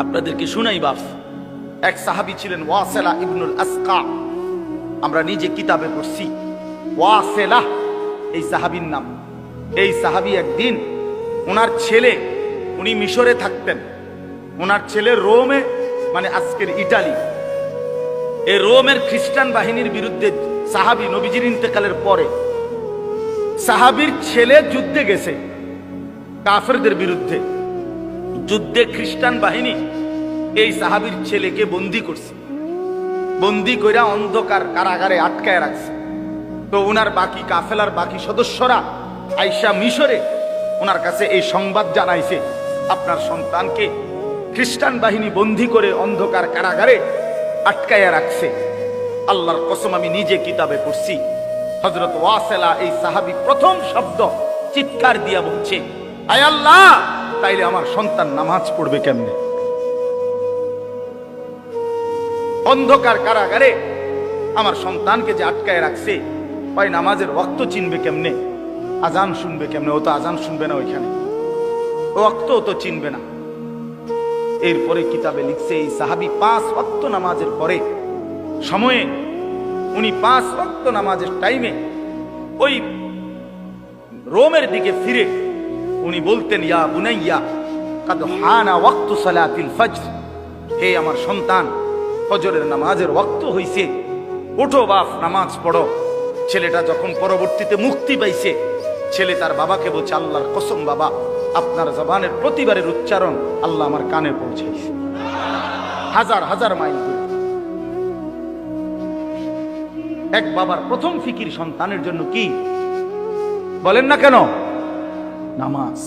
আপনাদেরকে শুনাই বাপ। এক সাহাবী ছিলেন ওয়াসিলা ইবনুল আসকা। আমরা নিজে কিতাবে পড়ছি ওয়াসিলা এই সাহাবীর নাম। এই সাহাবী একদিন ওনার ছেলে, উনি মিশরে থাকতেন, ওনার ছেলে রোমে, মানে আজকের ইটালি, এই রোমের খ্রিস্টান বাহিনীর বিরুদ্ধে সাহাবী নবীজির ইন্তেকালের পরে সাহাবীর ছেলে যুদ্ধে গেছে কাফেরদের বিরুদ্ধে। যুদ্ধে খ্রিস্টান বাহিনী এই সাহাবীর ছেলেকে বন্দী করছে, বন্দী কইরা অন্ধকার কারাগারে আটকায় রাখছে। তো ওনার বাকি কাফেলার বাকি সদস্যরা আইসা মিশরে ওনার কাছে এই সংবাদ জানাইছে, আপনার সন্তানকে খ্রিস্টান বাহিনী বন্দী করে অন্ধকার কারাগারে আটকায়া রাখছে। আল্লাহর কসম, আমি নিজে কিতাবে পড়ছি, হযরত ওয়াসিলা এই সাহাবী প্রথম শব্দ চিৎকার দিয়া বলছে, আয় আল্লাহ, তাইলে আমার সন্তান নামাজ পড়বে কেমনে? অন্ধকার কারাগারে আমার সন্তানকে যে আটকায় রাখছে, ওই নামাজের ওয়াক্ত চিনবে কেমনে? আজান শুনবে কেমনে? ও তো আজান শুনবে না, ওইখানে ওয়াক্ত তো চিনবে না। এরপরে কিতাবে লিখছে এই সাহাবী 5 ওয়াক্ত নামাজের পরে সময়ে, উনি 5 ওয়াক্ত নামাজের টাইমে ওই রোমের দিকে ফিরে উনি বলতেন, ইয়া বুনাইয়া কাদ হানা ওয়াক্তু সালাতিল ফজর, হে আমার সন্তান, ফজরের নামাজের ওয়াক্ত হইছে, ওঠো বাপ, নামাজ পড়ো। ছেলেটা যখন পরবর্তীতে মুক্তি পাইছে, ছেলে তার বাবাকে বলছে, আল্লাহর কসম বাবা, আপনার জবানের প্রতিবারের উচ্চারণ আল্লাহ আমার কানে পৌঁছাইছে, হাজার হাজার মাইল দূরে। এক বাবার প্রথম ফিকির সন্তানের জন্য কি বলেন না কেন? নামাজ।